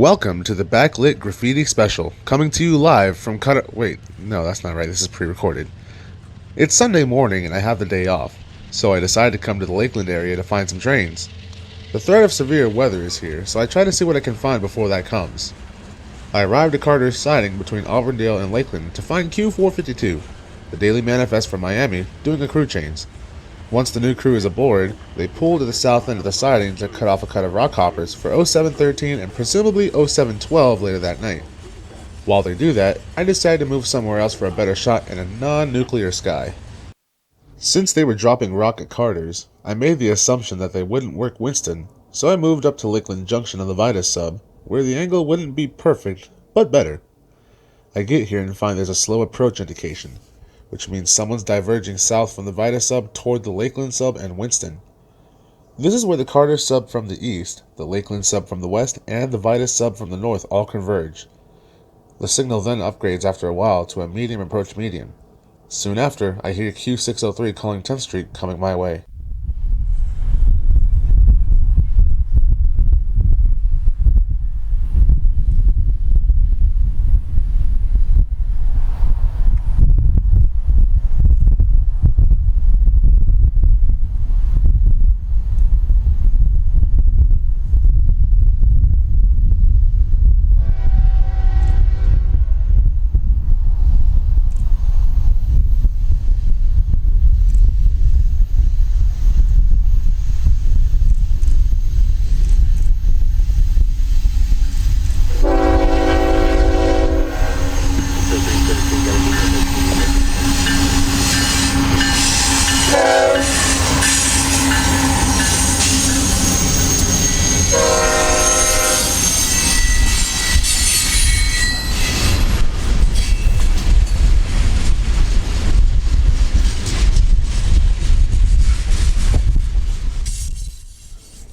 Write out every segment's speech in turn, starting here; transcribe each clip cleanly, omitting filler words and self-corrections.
Welcome to the Backlit Graffiti Special, coming to you live from Wait, no, that's not right. This is pre-recorded. It's Sunday morning and I have the day off, so I decided to come to the Lakeland area to find some trains. The threat of severe weather is here, so I try to see what I can find before that comes. I arrived at Carter's siding between Auburndale and Lakeland to find Q452, the daily manifest from Miami, doing a crew change. Once the new crew is aboard, they pull to the south end of the siding to cut off a cut of rock hoppers for 0713 and presumably 0712 later that night. While they do that, I decide to move somewhere else for a better shot in a non-nuclear sky. Since they were dropping rock at Carter's, I made the assumption that they wouldn't work Winston, so I moved up to Lakeland Junction on the Vitis Sub, where the angle wouldn't be perfect, but better. I get here and find there's a slow approach indication, which means someone's diverging south from the Vitis Sub toward the Lakeland Sub and Winston. This is where the Carter Sub from the east, the Lakeland Sub from the west, and the Vitis Sub from the north all converge. The signal then upgrades after a while to a medium approach medium. Soon after, I hear Q603 calling 10th Street coming my way.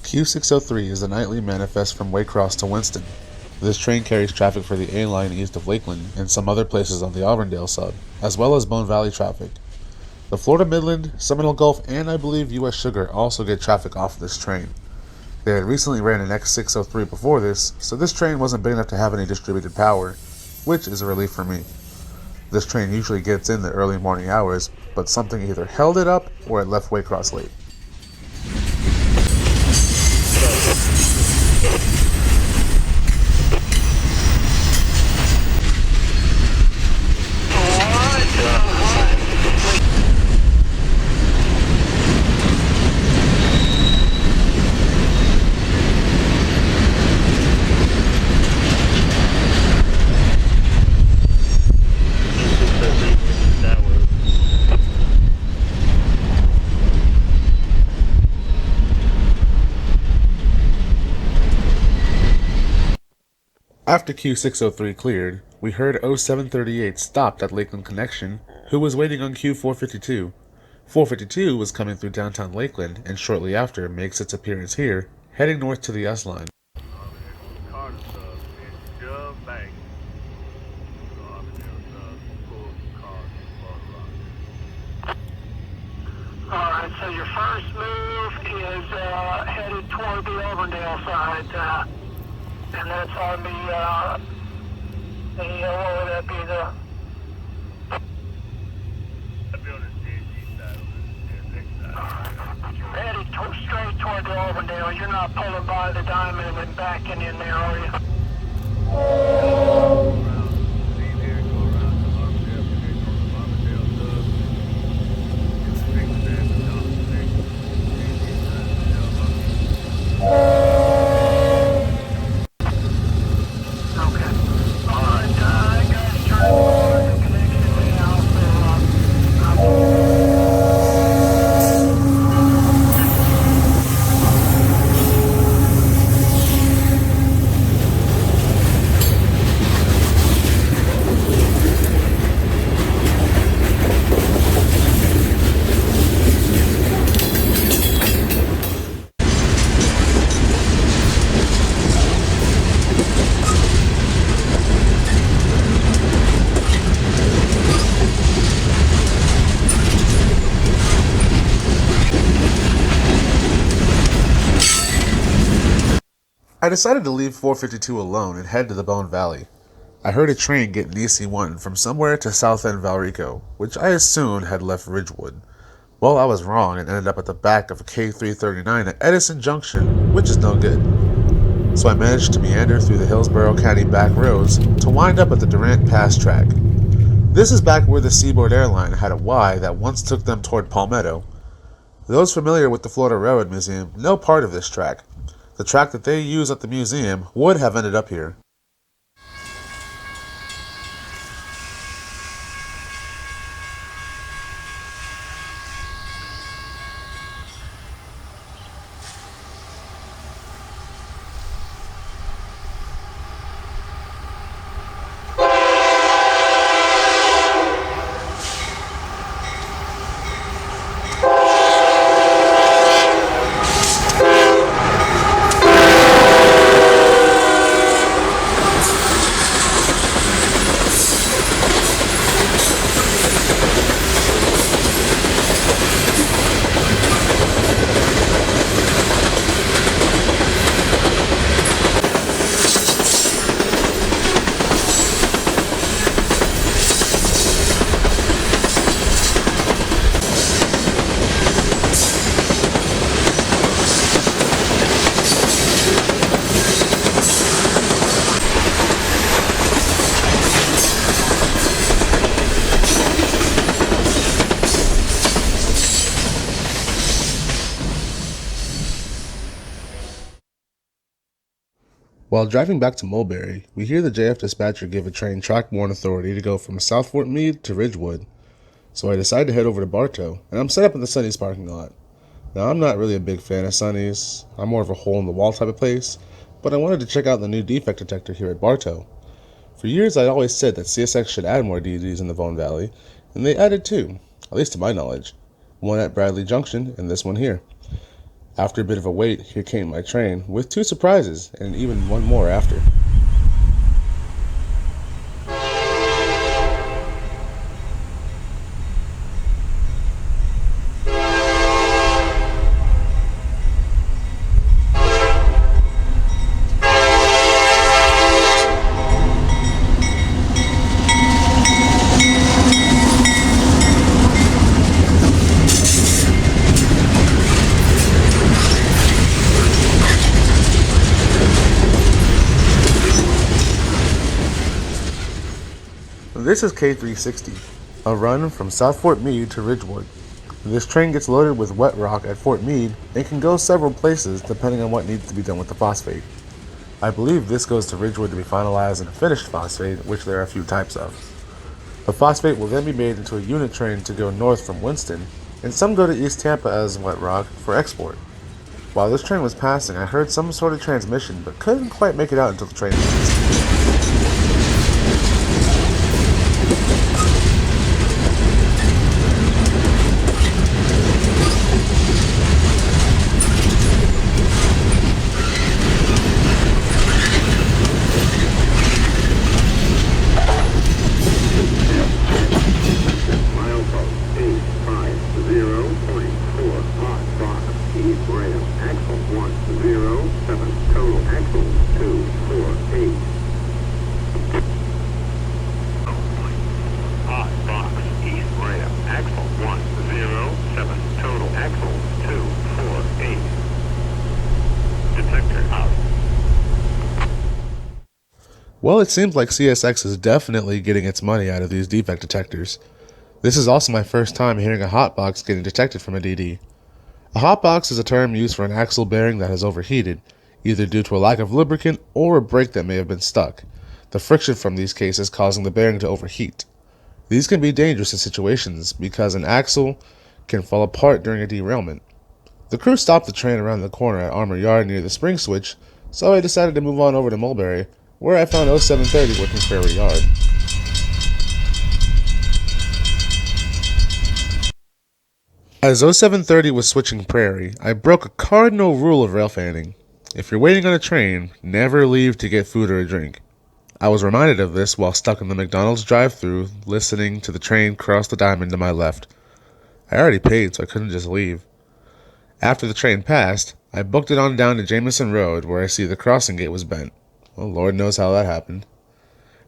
Q603 is a nightly manifest from Waycross to Winston. This train carries traffic for the A line east of Lakeland and some other places on the Auburndale Sub, as well as Bone Valley traffic. The Florida Midland, Seminole Gulf, and I believe US Sugar also get traffic off of this train. They had recently ran an X603 before this, so this train wasn't big enough to have any distributed power, which is a relief for me. This train usually gets in the early morning hours, but something either held it up or it left Waycross late. After Q603 cleared, we heard 0738 stopped at Lakeland Connection, who was waiting on Q452. 452 was coming through downtown Lakeland, and shortly after makes its appearance here, heading north to the S line. Alright, so your first move is headed toward the Auburndale side. And that's on what would that be, That'd be on the east side, on the next side. You're headed straight toward the Auburndale. You're not pulling by the diamond and backing in there, are you? I decided to leave 452 alone and head to the Bone Valley. I heard a train get an EC1 from somewhere to South End Valrico, which I assumed had left Ridgewood. Well, I was wrong and ended up at the back of a K339 at Edison Junction, which is no good. So I managed to meander through the Hillsborough County back roads to wind up at the Durant Pass track. This is back where the Seaboard Airline had a Y that once took them toward Palmetto. Those familiar with the Florida Railroad Museum know part of this track. The track that they use at the museum would have ended up here. While driving back to Mulberry, we hear the JF dispatcher give a train track-borne authority to go from South Fort Meade to Ridgewood. So I decide to head over to Bartow, and I'm set up in the Sonny's parking lot. Now, I'm not really a big fan of Sonny's. I'm more of a hole-in-the-wall type of place, but I wanted to check out the new defect detector here at Bartow. For years, I always said that CSX should add more DDs in the Vone Valley, and they added two, at least to my knowledge. One at Bradley Junction, and this one here. After a bit of a wait, here came my train, with two surprises, and even one more after. This is K360, a run from South Fort Meade to Ridgewood. This train gets loaded with wet rock at Fort Meade and can go several places depending on what needs to be done with the phosphate. I believe this goes to Ridgewood to be finalized in a finished phosphate, which there are a few types of. The phosphate will then be made into a unit train to go north from Winston, and some go to East Tampa as wet rock for export. While this train was passing, I heard some sort of transmission, but couldn't quite make it out until the train passed. Well, it seems like CSX is definitely getting its money out of these defect detectors. This is also my first time hearing a hotbox getting detected from a DD. A hotbox is a term used for an axle bearing that has overheated, either due to a lack of lubricant or a brake that may have been stuck, the friction from these cases causing the bearing to overheat. These can be dangerous in situations because an axle can fall apart during a derailment. The crew stopped the train around the corner at Armour Yard near the spring switch, so I decided to move on over to Mulberry, where I found 0730 working Prairie Yard. As 0730 was switching Prairie, I broke a cardinal rule of rail fanning. If you're waiting on a train, never leave to get food or a drink. I was reminded of this while stuck in the McDonald's drive-thru, listening to the train cross the diamond to my left. I already paid, so I couldn't just leave. After the train passed, I booked it on down to Jameson Road, where I see the crossing gate was bent. Well, Lord knows how that happened.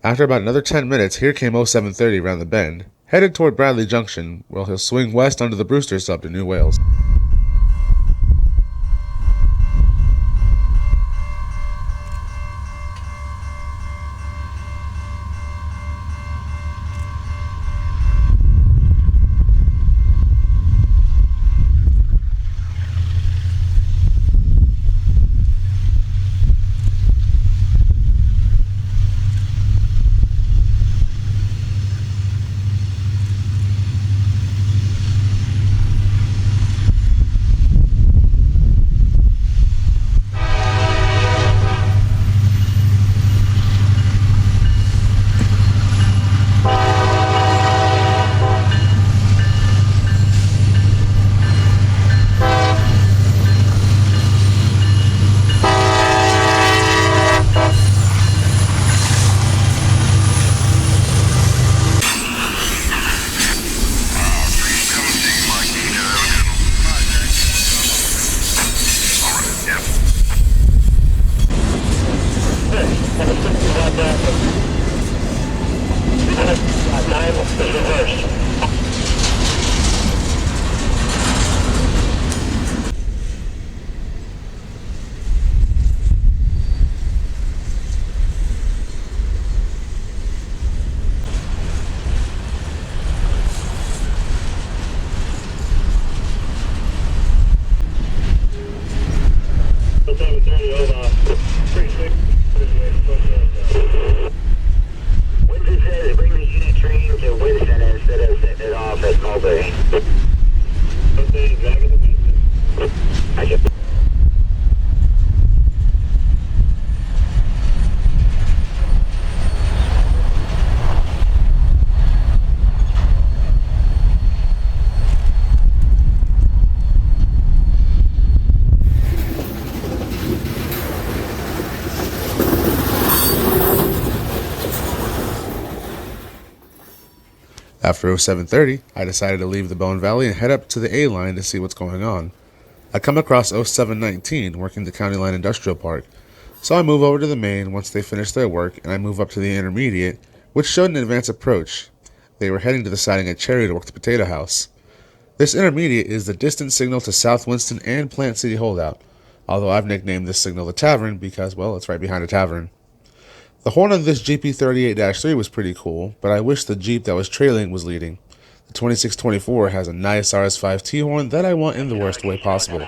After about another 10 minutes, here came 0730 round the bend, headed toward Bradley Junction, where he'll swing west onto the Brewster Sub to New Wales. After 0730, I decided to leave the Bone Valley and head up to the A line to see what's going on. I come across 0719 working the County Line Industrial Park, so I move over to the main once they finish their work, and I move up to the intermediate, which showed an advance approach. They were heading to the siding at Cherry to work the potato house. This intermediate is the distance signal to South Winston and Plant City Holdout, although I've nicknamed this signal the Tavern because, well, it's right behind a tavern. The horn of this GP38-3 was pretty cool, but I wish the Jeep that was trailing was leading. The 2624 has a nice RS5T horn that I want in the worst way possible.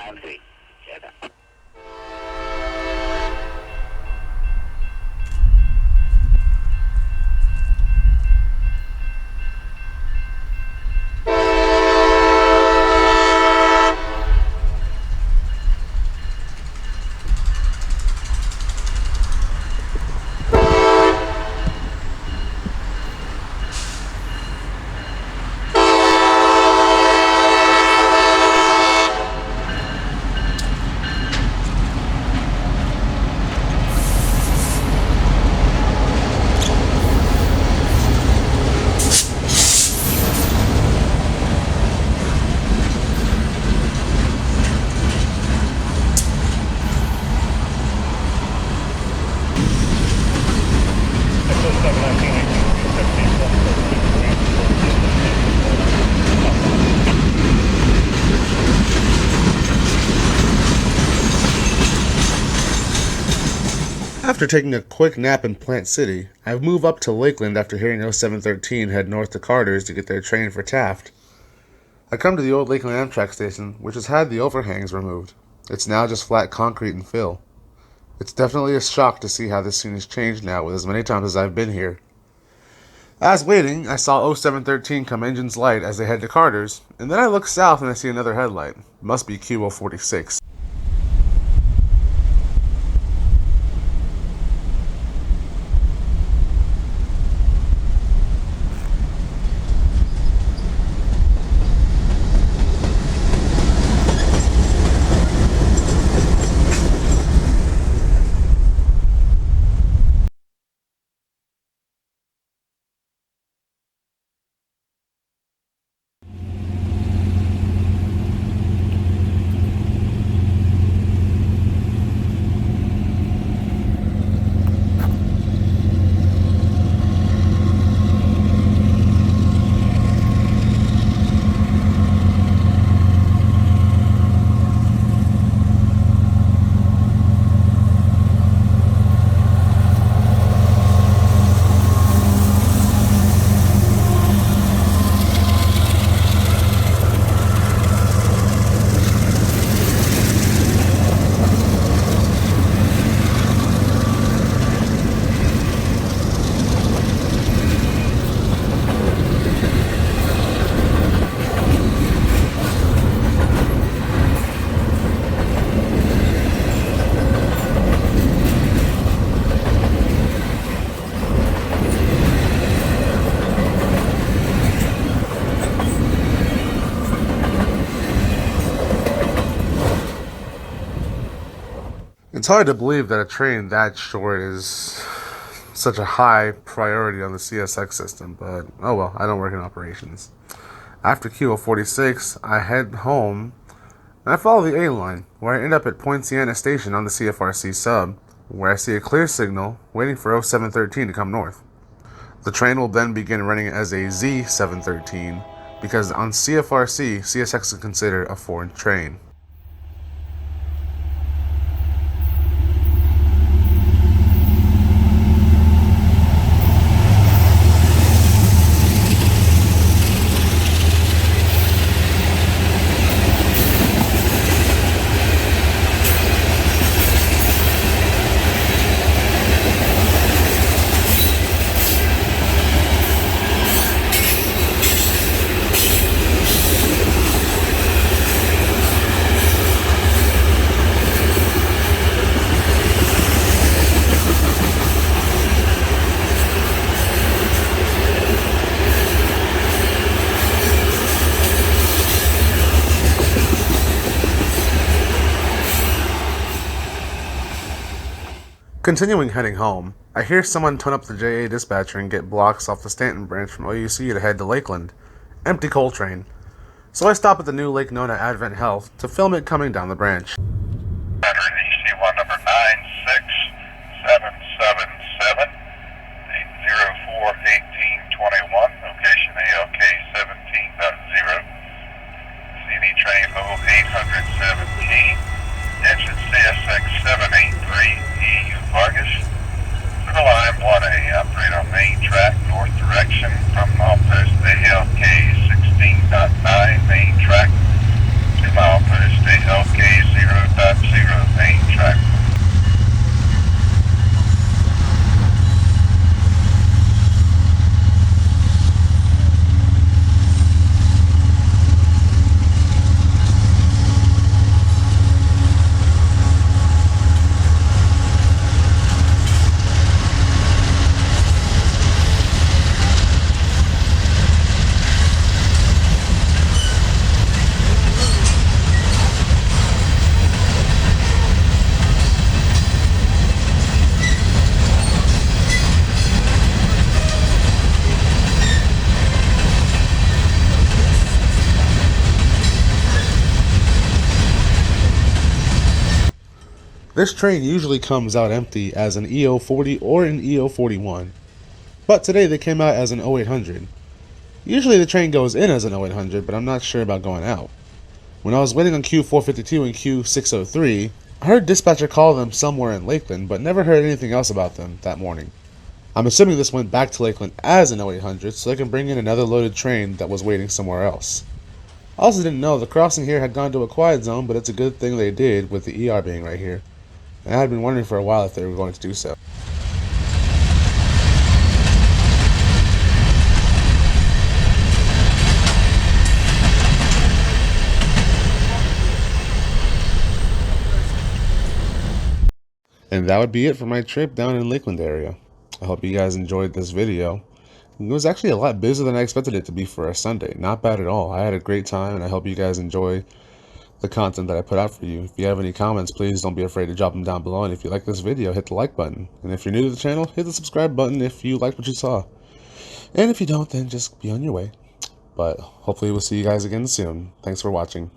After taking a quick nap in Plant City, I move up to Lakeland after hearing 0713 head north to Carter's to get their train for Taft. I come to the old Lakeland Amtrak station, which has had the overhangs removed. It's now just flat concrete and fill. It's definitely a shock to see how this scene has changed now with as many times as I've been here. As waiting, I saw 0713 come engines light as they head to Carter's, and then I look south and I see another headlight. Must be Q046. It's hard to believe that a train that short is such a high priority on the CSX system, but oh well, I don't work in operations. After QO46, I head home and I follow the A line, where I end up at Poinciana Station on the CFRC sub, where I see a clear signal waiting for 0713 to come north. The train will then begin running as a Z713 because on CFRC, CSX is considered a foreign train. Continuing heading home, I hear someone tone up the JA dispatcher and get blocks off the Stanton branch from OUC to head to Lakeland. Empty coal train. So I stop at the new Lake Nona Advent Health to film it coming down the branch. EC1 number 96777, 804-1821, location ALK 17.0. CD train low 817, engine CSX 783, EU Vargas. Center line 1A, operate on main track, north direction from milepost ALK 16.9, main track, to milepost ALK 0.0, main track. This train usually comes out empty as an EO40 or an EO41, but today they came out as an 0800. Usually the train goes in as an 0800, but I'm not sure about going out. When I was waiting on Q452 and Q603, I heard dispatcher call them somewhere in Lakeland, but never heard anything else about them that morning. I'm assuming this went back to Lakeland as an 0800 so they can bring in another loaded train that was waiting somewhere else. I also didn't know the crossing here had gone to a quiet zone, but it's a good thing they did with the ER being right here. And I had been wondering for a while if they were going to do so. And that would be it for my trip down in Lakeland area. I hope you guys enjoyed this video. It was actually a lot busier than I expected it to be for a Sunday. Not bad at all. I had a great time, and I hope you guys enjoy the content that I put out for you. If you have any comments, please don't be afraid to drop them down below. And if you like this video, hit the like button. And if you're new to the channel, hit the subscribe button if you liked what you saw. And if you don't, then just be on your way. But hopefully we'll see you guys again soon. Thanks for watching.